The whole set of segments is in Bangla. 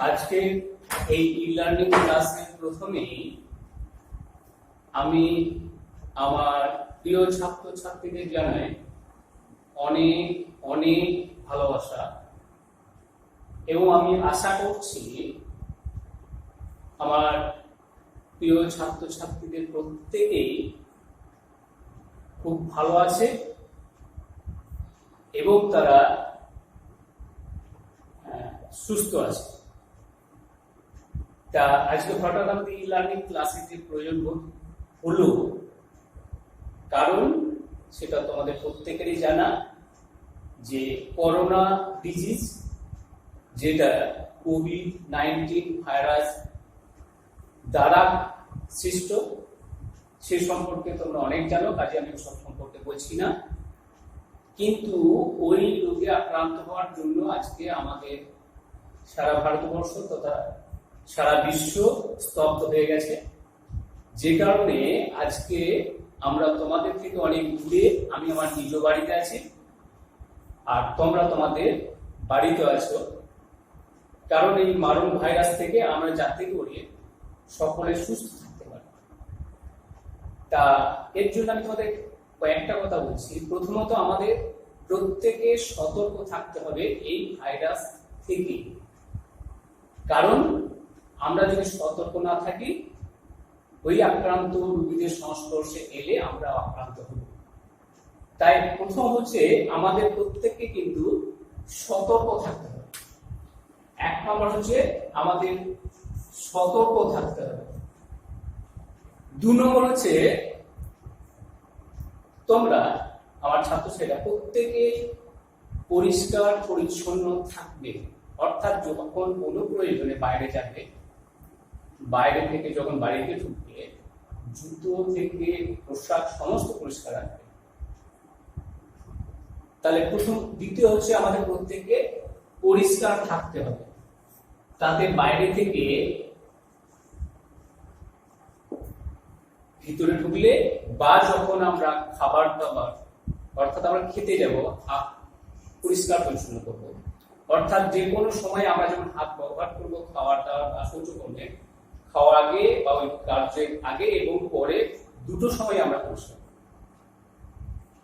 আজকে এই ই-লার্নিং ক্লাসের প্রথমেই আমি আমার প্রিয় ছাত্রছাত্রীদের জানাই অনেক অনেক ভালোবাসা এবং আমি আশা করছি আমার প্রিয় ছাত্রছাত্রীদের প্রত্যেকেই খুব ভালো আছে এবং তারা সুস্থ আছে। তা আজকে হঠাৎ আমাদের ই-লার্নিং ক্লাসে যে প্রয়োজন হলো, কারণ সেটা তোমাদের প্রত্যেকেরই জানা যে করোনা ডিজিজ, যেটা কোভিড-19 ভাইরাস দ্বারা সৃষ্ট, সে সম্পর্কে তোমরা অনেক জানো, কাজে আমি সব সম্পর্কে বলছি না। কিন্তু ওই রোগে আক্রান্ত হওয়ার জন্য আজকে আমাদের সারা ভারতবর্ষ তথা সারা বিশ্ব স্তব্ধ হয়ে গেছে, যে কারণে আজকে আমরা তোমাদের থেকে অনেক দূরে, আমি আমার নিজ বাড়িতে আছি আর তোমরা তোমাদের বাড়িতে আছো, কারণ এই মারণ ভাইরাস থেকে আমরা যাতে করে সকলে সুস্থ থাকতে পারি। তা এর জন্য আমি তোমাদের কয়েকটা কথা বলছি। প্রথমত, আমাদের প্রত্যেকে সতর্ক থাকতে হবে এই ভাইরাস থেকে, কারণ আমরা যদি সতর্ক না থাকি ওই আক্রান্ত রোগীদের সংস্পর্শে এলে আমরা আক্রান্ত হব। তাই প্রথম হচ্ছে আমাদের প্রত্যেককে কিন্তু সতর্ক থাকতে হবে। এক নম্বর হচ্ছে আমাদের সতর্ক থাকতে হবে। 2 নম্বর হচ্ছে তোমরা আমার ছাত্রছাত্রীরা প্রত্যেকে পরিষ্কার পরিচ্ছন্ন থাকবে, অর্থাৎ যখন কোনো প্রয়োজনে বাইরে যাবে, বাইরে থেকে যখন বাড়িতে ঢুকবে, জুতো থেকে পোশাক সমস্ত পরিষ্কার রাখবে। তাহলে দ্বিতীয় হচ্ছে আমাদের প্রত্যেকে পরিষ্কার থাকতে হবে, তাতে বাইরে থেকে ভিতরে ঢুকলে বা যখন আমরা খাবার দাবার অর্থাৎ আমরা খেতে যাব, পরিষ্কার পরিচ্ছন্ন করবো। অর্থাৎ যে কোনো সময় আমরা যখন হাত ব্যবহার করবো খাবার দাবার বা শৌচকর্মে, খাওয়ার আগে বা ওই কার্যের আগে এবং পরে দুটো সময় আমরা পরিষ্কার।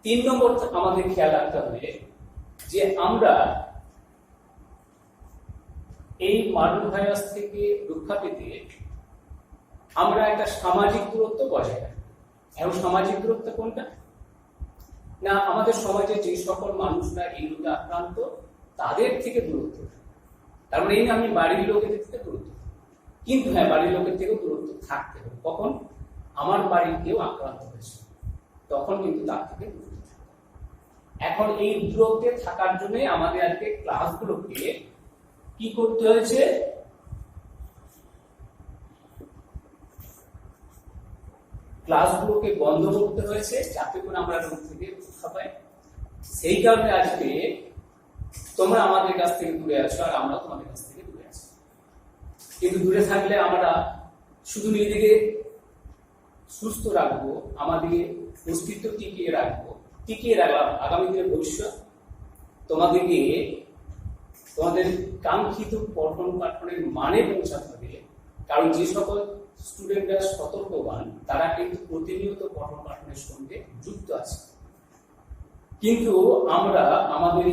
3 নম্বর আমাদের খেয়াল রাখতে হবে যে আমরা এই মারণ ভাইরাস থেকে রক্ষা পেতে আমরা একটা সামাজিক দূরত্ব বজায় রাখি। এবং সামাজিক দূরত্ব কোনটা? না, আমাদের সমাজে যে সকল মানুষরা এই রোগে আক্রান্ত তাদের থেকে দূরত্ব। তার মানে এই না আমি বাড়ির লোকেদের থেকে দূরত্ব, কিন্তু হ্যাঁ, বাড়ির লোকের থেকেও দূরত্ব থাকতে হবে। কখন? আমার বাড়ির কেউ আক্রান্ত হয়েছে, তখন কিন্তু তার থেকে দূরত্ব থাকবে। এখন এই দূরত্বে থাকার জন্য আমাদের আজকে ক্লাসগুলোকে কি করতে হয়েছে? ক্লাসগুলোকে বন্ধ করতে হয়েছে, যাতে করে আমরা রোগ থেকে রক্ষা পাই। সেই কারণে আজকে তোমরা আমাদের কাছ থেকে দূরে আছো আর আমরা তোমাদের কাছ থেকে দূরে আছি। কিন্তু দূরে থাকলে আমরা শুধু নিজেদেরকে সুস্থ রাখবো, আমাদের অস্তিত্ব টিকিয়ে রাখলাম আগামী দিনের ভবিষ্যৎ তোমাদেরকে তোমাদের কাঙ্ক্ষিত পঠন পাঠনের মানে পৌঁছাতে হবে। কারণ যে সকল স্টুডেন্টরা সতর্কবান তারা কিন্তু প্রতিনিয়ত পঠন পাঠনের সঙ্গে যুক্ত আছে, কিন্তু আমরা আমাদের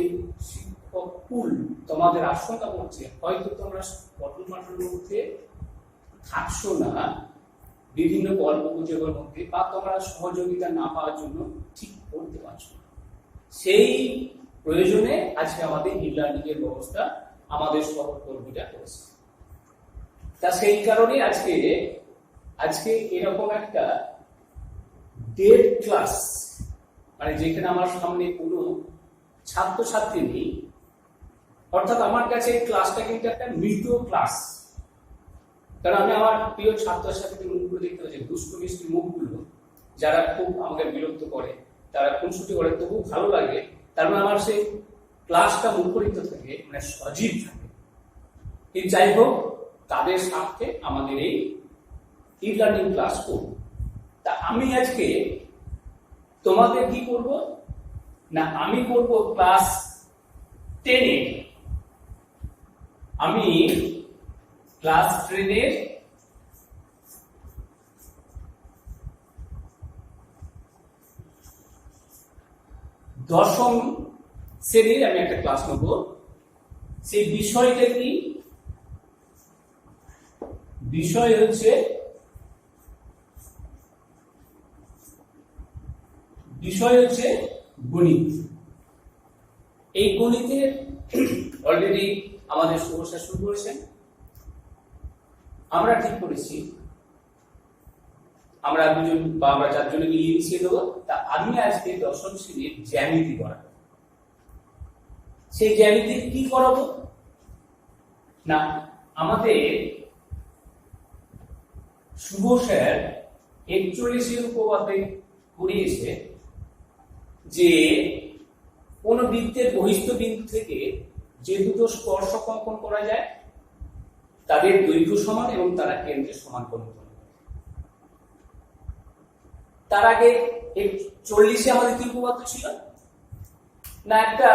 শিক্ষক কুল তোমাদের আশঙ্কা করছে হয়তো তোমরা পঠন পাঠনের মধ্যে থাকছো না, বিভিন্ন গল্প গুজবের মধ্যে, বা তোমরা সহযোগিতা না পাওয়ার জন্য ঠিক করতে পারছো না। সেই প্রয়োজনে আজকে আমাদের ই-লার্নিং এর ব্যবস্থা আমাদের সহকর্মীরা করেছে। তা সেই কারণে আজকে এরকম একটা ডেড ক্লাস, মানে যেখানে আমার সামনে কোনো ছাত্রছাত্রী নেই, অর্থাৎ আমার কাছে এই ক্লাসটা কিন্তু একটা মৃত ক্লাস। কারণ আমি আমার প্রিয় ছাত্রছাত্রীদের মুখগুলো দেখতে পাচ্ছি, দুষ্ট মিষ্টি মুখগুলো, যারা খুব আমাকে বিরক্ত করে, তারা খুনসুটি করে, তবু ভালো লাগে। তার মানে আমার সেই ক্লাসটা মুখরিত থাকে, মানে সজীব থাকে। কিন্তু যাই হোক, তাদের সাথে আমাদের এই ই-লার্নিং ক্লাস করব। তা আমি আজকে তোমাদের কি করব না, আমি করব ক্লাস 10 এ। আমি ক্লাস ট্রেনের দশম শ্রেণীর আমি একটা ক্লাস নেব। সেই বিষয়টা কি? বিষয় হচ্ছে গণিত। এই গণিতের অলরেডি আমাদের সমস্যা শুরু করেছেন। আমরা ঠিক করেছি আমরা দুজন বা আমরা চারজনে মিলিয়ে মিশিয়ে দেবো। তা আমি আজকে দশম শ্রেণীর জ্যামিতি করাবো। সেই জ্যামিতি কি করাবো না, আমাদের শুভ স্যার 41 উপপাদ্যে করিয়েছে যে কোন বৃত্তের বহিস্থ বিন্দু থেকে যে দুটো স্পর্শক অঙ্কন করা যায় তাদের দৈর্ঘ্য সমান এবং তারা কেন্দ্রে সমান কোণ করে। তার আগে 40 আমাদের কি উপপাদ্য ছিল না, একটা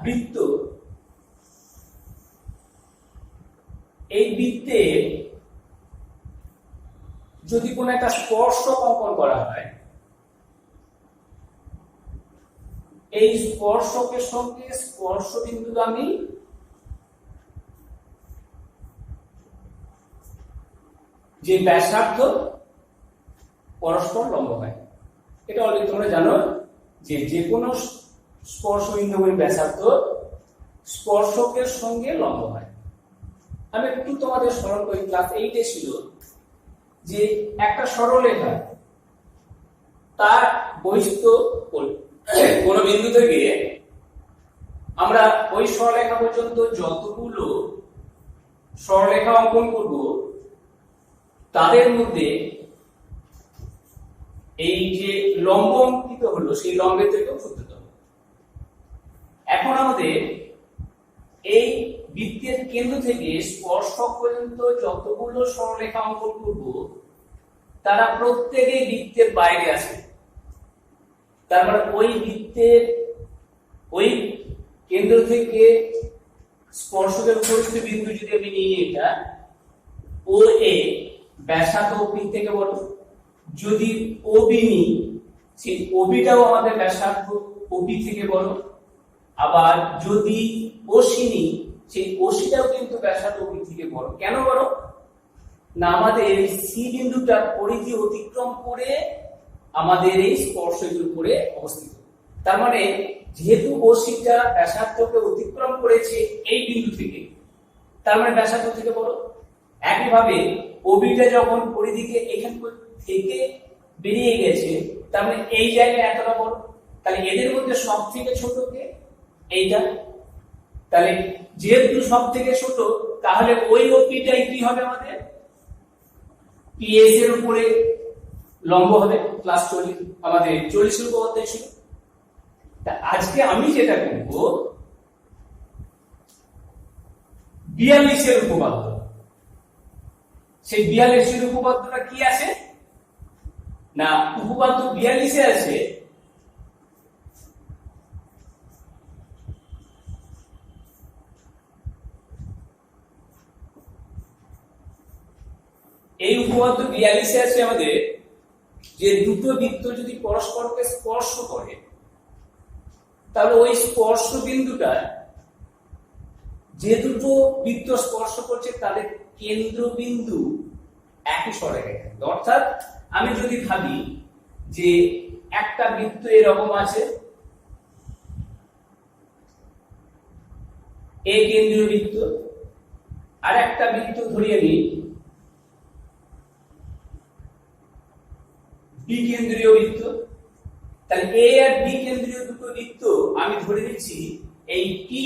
বৃত্ত, এই বৃত্তে যদি কোন একটা স্পর্শক অঙ্কন করা হয়, এই স্পর্শকের সঙ্গে স্পর্শ বিন্দুগামী যে ব্যাসার্ধ পরস্পর লম্ব হয়। এটা অলরেডি তোমরা জানো যে যে কোনো স্পর্শ বিন্দুগামী ব্যাসার্ধ স্পর্শকের সঙ্গে লম্ব হয়। আমি একটু তোমাদের স্মরণ করি, ক্লাস 8 ছিল যে একটা সরলরেখা তার বহিস্থ কোন বিন্দু থেকে আমরা ওই সরলরেখা পর্যন্ত যতগুলো সরলরেখা অঙ্কন করব তাদের মধ্যে এই যে লম্ব অঙ্কিত হলো সেই লম্বের থেকেও ক্ষুদ্রতম। এখন আমাদের এই বৃত্তের কেন্দ্র থেকে স্পর্শক পর্যন্ত যতগুলো সরলরেখা অঙ্কন করব তারা প্রত্যেকেই বৃত্তের বাইরে আছে। তার মানে ওই বৃত্তের ওই কেন্দ্র থেকে স্পর্শকের উপস্থিত বিন্দু যদি আমি নিই, এটা ও এ ব্যাসার্ধ ওপি থেকে বড়। যদি ওবি নিই, সেই ওবিটাও আমাদের ব্যাসার্ধ ওপি থেকে বড়। আবার যদি ওসি নিই, সেই ওসিটাও কিন্তু ব্যাসার্ধ ওপি থেকে বড়। কেন বড় না, আমাদের এই সি বিন্দুটার পরিধি অতিক্রম করে আমাদের এই স্পর্শকের উপরে অবস্থিত। তার মানে যেহেতু ওসিটা ব্যাসার্ধকে অতিক্রম করেছে এই বিন্দু থেকে, তার মানে ব্যাসার্ধ থেকে বড়। একইভাবে ওবিটা যখন পরিধিকে এখান থেকে বেরিয়ে গেছে, তার মানে এই জায়গায় এতটা বড়। তাহলে এদের মধ্যে সব থেকে ছোট কে? এইটা। তাহলে যেহেতু সব থেকে ছোট, তাহলে ওই ওপিটাই কি হবে আমাদের পিএস এর উপরে লম্ব হবে। ক্লাস 40 আমাদের 40 উপপাদ্য ছিল। তা আজকে আমি যেটা করব 42 এর উপপাদ্য। সেই 42 এর উপপাদ্যটা কি আছে না, উপপাদ্য 42 এ আছে এই উপপাদ্য 42 এ আছে আমাদের যে দুটো বৃত্ত যদি পরস্পরকে স্পর্শ করে তাহলে ওই স্পর্শ বিন্দুটা, যে দুটো বৃত্ত স্পর্শ করছে তাদের কেন্দ্রবিন্দু একই সরলরেখায় থাকবে। অর্থাৎ আমি যদি ভাবি যে একটা বৃত্ত এরকম আছে, এ কেন্দ্রীয় বৃত্ত, আর একটা বৃত্ত ধরিয়ে নিই বি কেন্দ্রীয় বৃত্ত। তাহলে এ আর বি কেন্দ্রীয় দুটো বৃত্ত আমি ধরে নিচ্ছি এই পি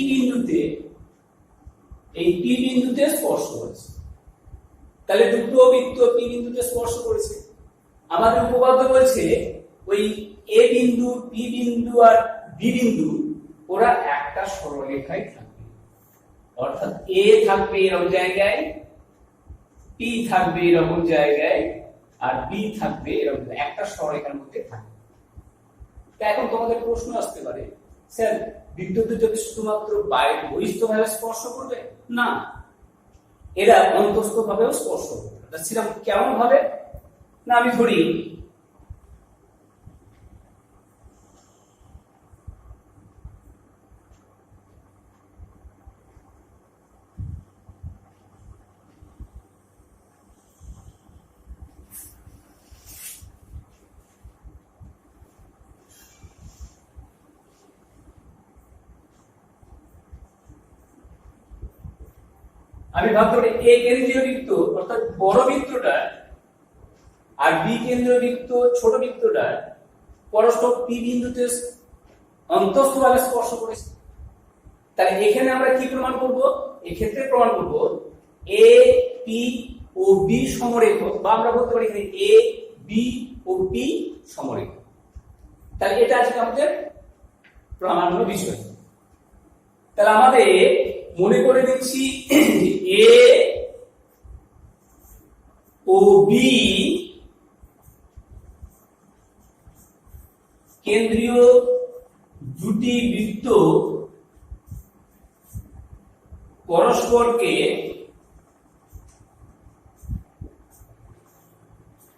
বিন্দুতে স্পর্শ করেছে। তাহলে দুটো বৃত্ত পি বিন্দুতে স্পর্শ করেছে। আমাদের উপপাদ্য বলছে ওই এ বিন্দু, পি বিন্দু আর বি বিন্দু ওরা একটা সরলরেখায় থাকবে। অর্থাৎ এ থাকবে এরকম জায়গায়, পি থাকবে এরকম জায়গায়, আর বি থাকবে এরকম একটা সরলরেখার মধ্যে থাকবে। এখন তোমাদের প্রশ্ন আসতে পারে, স্যার বৃত্ত যদি শুধুমাত্র বাইরে বহিস্থভাবে স্পর্শ করবে? না, এরা অন্তস্থ ভাবেও স্পর্শ করতে পারে। সেরকম কেমন ভাবে না, আমি ধরি আমি ভাবতে পারি এ কেন্দ্রীয় বৃত্ত অর্থাৎ বড় বৃত্তটা আর বি কেন্দ্রীয় বৃত্ত ছোট বৃত্তটা পরস্পর পি বিন্দুতে অন্তস্থভাবে স্পর্শ করেছে। তাহলে এখানে আমরা কি প্রমাণ করব? এক্ষেত্রে প্রমাণ করব এ পি ও বি সমরেখ, বা আমরা বলতে পারি এখানে এ বি ও পি সমরেখ। তাহলে এটা আজকে আমাদের প্রমাণের বিষয়। তাহলে আমাদের মনে করে দিচ্ছি এ ও বি কেন্দ্রীয় দুটি বৃত্ত পরস্পরকে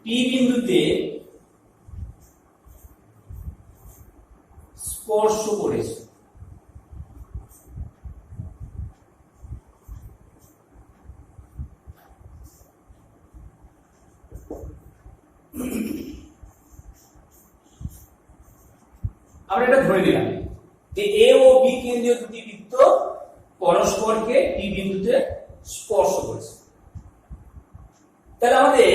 পি বিন্দুতে স্পর্শ করেছে। আমরা এটা ধরে নিলাম যে এ ও বি কেন্দ্রীয় দুটি বৃত্ত পরস্পরকে পি বিন্দুতে স্পর্শ করেছে। তাহলে আমাদের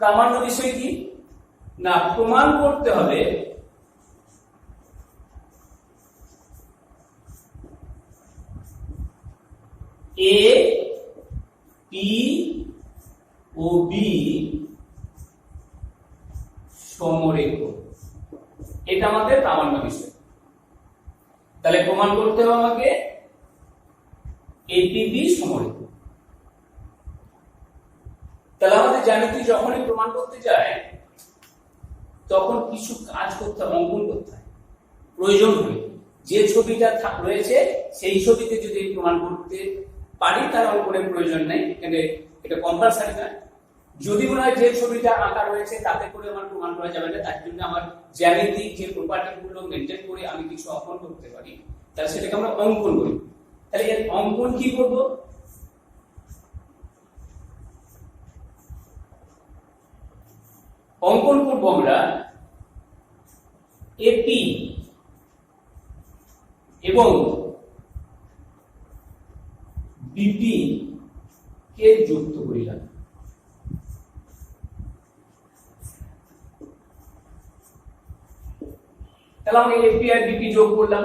প্রামাণ্য বিষয় কি না, প্রমাণ করতে হবে এ পি ও বি সমরেখ। এটা আমাদের প্রামাণ্য বিষয়। তাহলে প্রমাণ করতে হবে আমাকে এপিবি সমরেখ। তাহলে আমাদের জ্যামিতি যখনই প্রমাণ করতে যায় তখন কিছু কাজ করতে হয়, অঙ্কন করতে হয় প্রয়োজন হলে। যে ছবিটা রয়েছে সেই ছবিতে যদি প্রমাণ করতে পারি তার অঙ্কনের প্রয়োজন নেই, এটা কম্পালসারি নয়। যদি মনে হয় যে ছবিটা আঁকা রয়েছে তাতে করে আমার প্রমাণ করা যাবে না, তার জন্য আমার জ্যামিতিক যে প্রপার্টি গুলো মেনটেন করে আমি কিছু অঙ্কন করতে পারি, তাহলে সেটাকে আমরা অঙ্কন করি। তাহলে এর অঙ্কন কি করব? অঙ্কন করব আমরা এপি এবং বিপি কে যুক্ত করিলাম। তাহলে আমি এপি আর বিপি যোগ করলাম।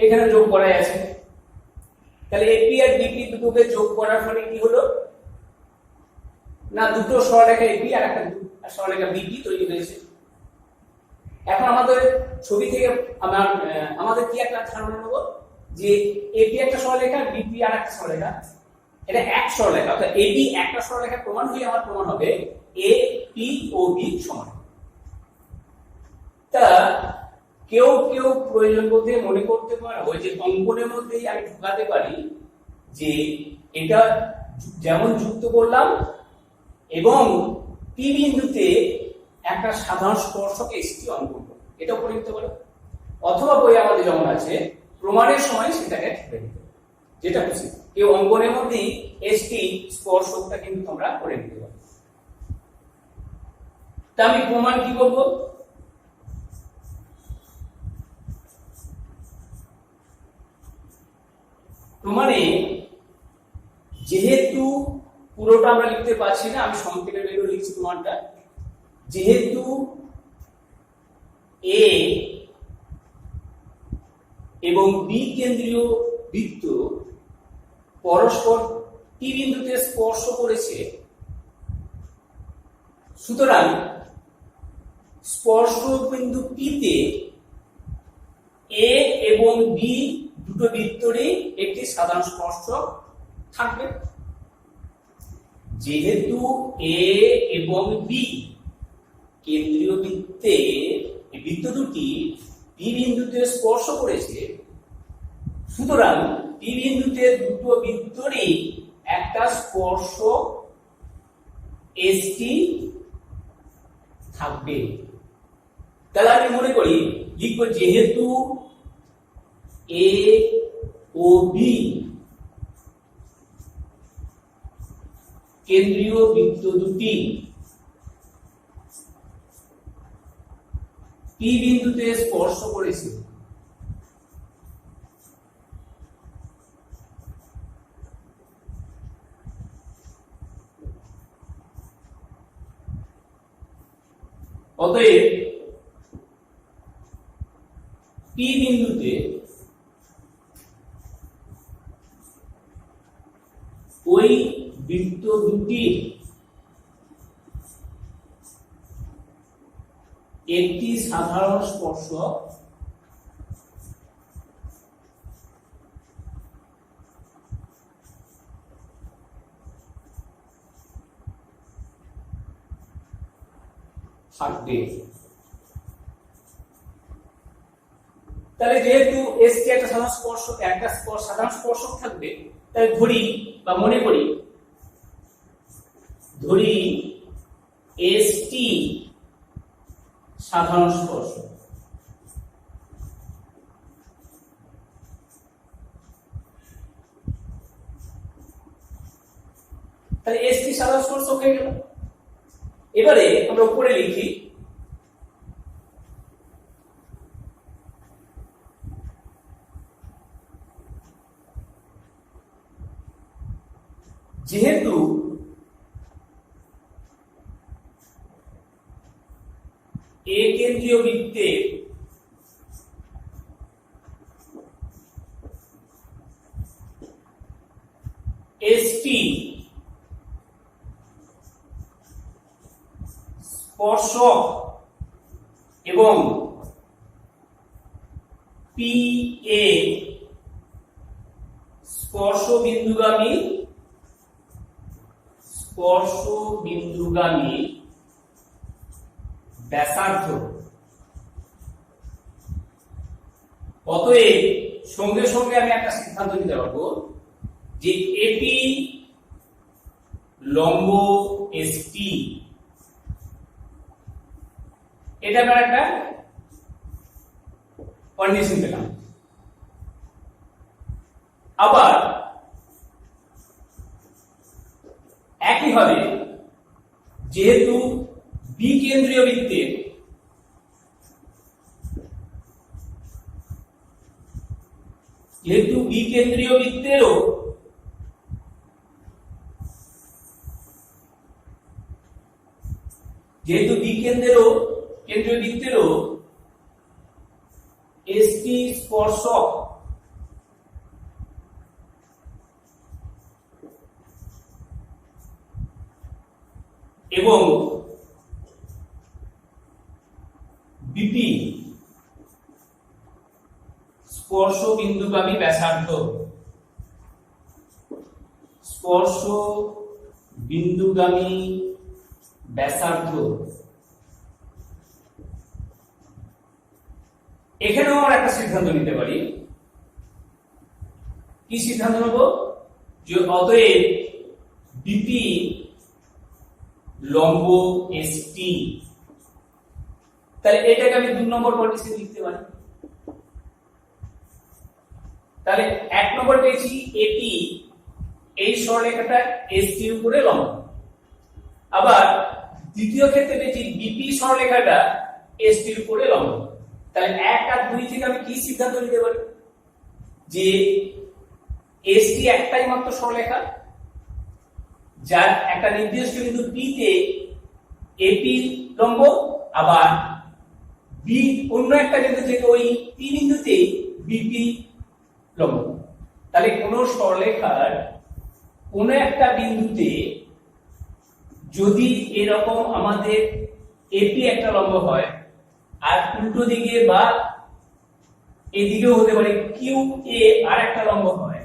এখানে যোগ করাই আছে। তাহলে এপি আর বিপি দুটোকে যোগ করার ফলে কি হলো না, দুটো সরলরেখা এপি আর একটা সরলরেখা বিপি তৈরি হয়েছে। এখন আমাদের ছবি থেকে আমাদের কি একটা ধারণা নেব যে এপি একটা সরলরেখা, বিপি আর একটা সরলরেখা, এটা এক সরলরেখা। অর্থাৎ এবি একটা সরলরেখা প্রমাণ হলে আমার প্রমাণ হবে এ পি ও বি সমান। তা কেউ কেউ প্রয়োজন বোধে মনে করতে পারো যে অঙ্কনের মধ্যেই আমি ঢুকাতে পারি যে এটা যেমন যুক্ত করলাম এবং পি বিন্দুতে একটা সাধারণ স্পর্শক এসটি অঙ্কন করব, এটাও করে নিতে পারো। অথবা বই আমাদের যেমন আছে প্রমাণের সময় সেটাকে ঠেকে দিতে, যেটা খুশি। কেউ অঙ্কনের মধ্যেই এসটি স্পর্শকটা কিন্তু তোমরা করে নিতে পারো। তা আমি প্রমাণ কি করব? প্রমাণে যেহেতু পুরোটা আমরা লিখতে পারছি না, আমি সংক্ষেপে বেরিয়ে লিখছি প্রমাণটা। যেহেতু এ এবং বি কেন্দ্রীয় বৃত্ত পরস্পর পি বিন্দুতে স্পর্শ করেছে, সুতরাং স্পর্শ বিন্দু পি তে এ এবং বি দুটো বৃত্তেরই একটি সাধারণ স্পর্শক থাকবে। যেহেতু এ এবং বি কেন্দ্রীয় বৃত্তে বৃত্ত দুটি পি বিন্দুতে স্পর্শ করেছে, সুতরাং পি বিন্দুতে দুটো বৃত্তরই একটা স্পর্শক এসটি থাকবে। তাহলে আমি মনে করি লিখব যেহেতু এ ও বি কেন্দ্রীয় বৃত্ত দুটি পি বিন্দুতে স্পর্শ করেছে, অতএব পি বিন্দুতে ওই বৃত্ত দুটির একটি সাধারণ স্পর্শক থাকবে। তাহলে যেহেতু এসটি একটা সাধারণ স্পর্শক, একটা সাধারণ স্পর্শক থাকবে, তাহলে ধরি বা মনে করি এসটি সাধারণ স্পর্শক। তাহলে এসটি সাধারণ স্পর্শক হয়ে গেল। এবারে আমরা উপরে লিখি যেহেতু এ কেন্দ্রীয় বৃত্তে এসটি স্পর্শক এবং পি এ স্পর্শ বিন্দুগামী ব্যাসার্ধ, অতএব সঙ্গে সঙ্গে আমি একটা সিদ্ধান্ত নিতে পারবো যে এপি লম্ব এসটি, এটা আমার একটা কন্ডিশন পেলাম। আবার একইভাবে যেহেতু বি কেন্দ্রীয় বৃত্তের বৃত্তেরও কেন্দ্রীয় বৃত্তেরও এসটি স্পর্শক এবং বিপি স্পর্শ বিন্দুগামী ব্যাসার্ধ, এখানেও আমরা একটা সিদ্ধান্ত নিতে পারি। কি সিদ্ধান্ত নেব? যে অতএব বিপি লম্ব এসটি। তাহলে এটাকে আমি 2 নম্বর কন্ডিশন লিখতে পারি। তাহলে 1 নম্বর পেয়েছি এপি এই সরলরেখাটা এসটি এর উপরে লম্ব, আবার দ্বিতীয় ক্ষেত্রে পেয়েছি বিপি সরলরেখাটা এসটি এর উপরে লম্ব। তাহলে 1 আর 2 থেকে আমি কি সিদ্ধান্ত নিতে পারি? যে এসটি একটাই মাত্র সরলরেখা যার একটা নির্দিষ্ট বিন্দু পি তে এপি লম্ব, আবার বি অন্য একটা বিন্দু থেকে ওই পি বিন্দুতে বিপি লম্ব। তাহলে কোন সরলরেখার কোন একটা বিন্দুতে যদি এরকম আমাদের এপি একটা লম্ব হয় আর উল্টো দিকে বা এদিকেও হতে পারে কিউ এ আর একটা লম্ব হয়,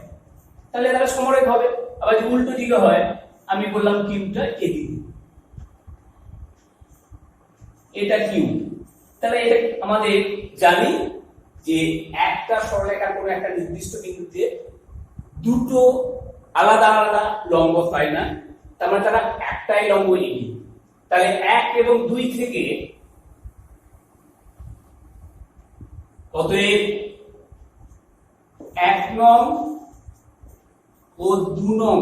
তাহলে তারা সমরেখ হবে। আবার যদি উল্টো দিকে হয়, আমি বললাম কিউটা এদিকে, এটা কিউ। তাহলে এটা আমাদের জানি যে একটা সরলরেখার কোনো একটা নির্দিষ্ট বিন্দুতে দুটো আলাদা আলাদা লম্ব হয় না, তার মানে তারা একটাই লম্ব এবি। তাহলে 1 এবং 2 থেকে অতএব 1 নং ও 2 নং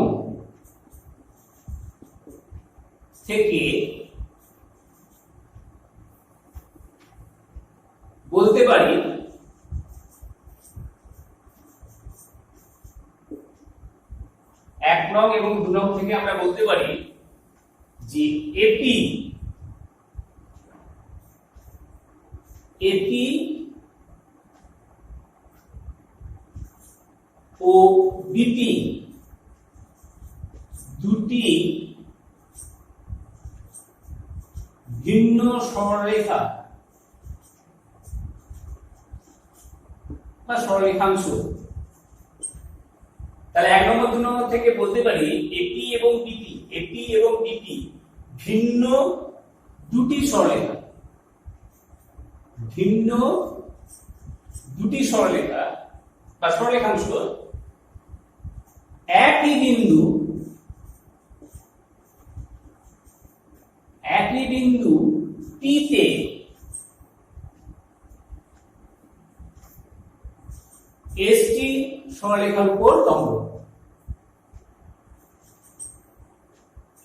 থেকে বলতে পারি এক নং এবং 2 নং থেকে আমরা বলতে পারি যে এপি ও বিপি দুটি ভিন্ন সরলরেখা বা সরলরেখাংশ। তাহলে 1 নম্বর 2 নম্বর থেকে বলতে পারি এপি এবং বিপি ভিন্ন দুটি সরলরেখা, ভিন্ন দুটি সরলরেখা বা সরলরেখাংশ একই বিন্দু P তে এসটি সরলরেখার উপর লম্ব,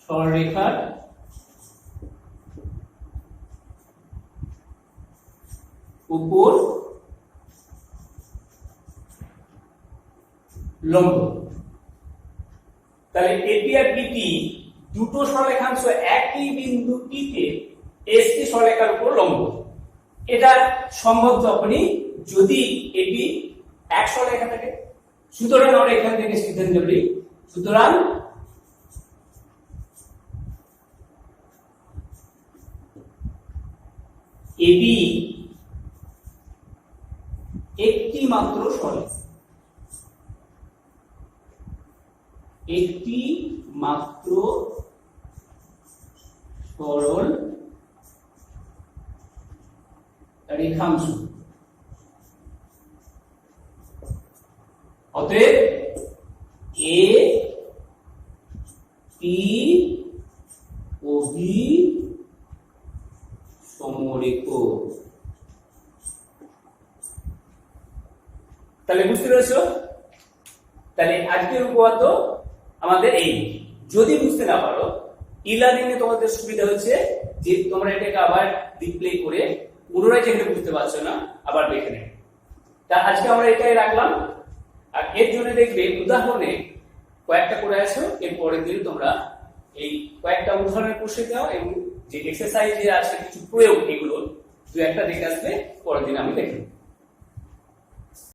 সরলরেখার উপর লম্ব। তাহলে এপি আর বিপি দুটো সরলরেখাংশ একই বিন্দু P তে এসটি সরলরেখার উপর লম্ব। এটা সম্ভব তখনই যদি এপি এক সরলরেখা থাকে। সুতরাং আমরা এখান থেকে সিদ্ধান্ত নিই, সুতরাং এবি একটি মাত্র সরলরেখা, একটি মাত্র সরল রেখাংশ। অতএব এ পি ও বি সমরেখ। তাহলে বুঝতে পেরেছো? তাহলে আজকের উপপাদ্য আমাদের এই। যদি বুঝতে না পারো, ই-লার্নিং এ তোমাদের সুবিধা হচ্ছে যে তোমরা এটাকে আবার রিপ্লে করে পুনরায় যেখানে বুঝতে পারছো না আবার দেখে নেবে। তা আজকে আমরা এটাই রাখলাম। আর এর জন্য দেখবে উদাহরণে কয়েকটা করে আছো, এর পরের দিন তোমরা এই কয়েকটা উদাহরণের প্রশ্ন দাও এবং যে এক্সারসাইজে আছে কিছু প্রয়োগ, এগুলো দু একটা দেখে আসবে, পরের দিন আমি দেখে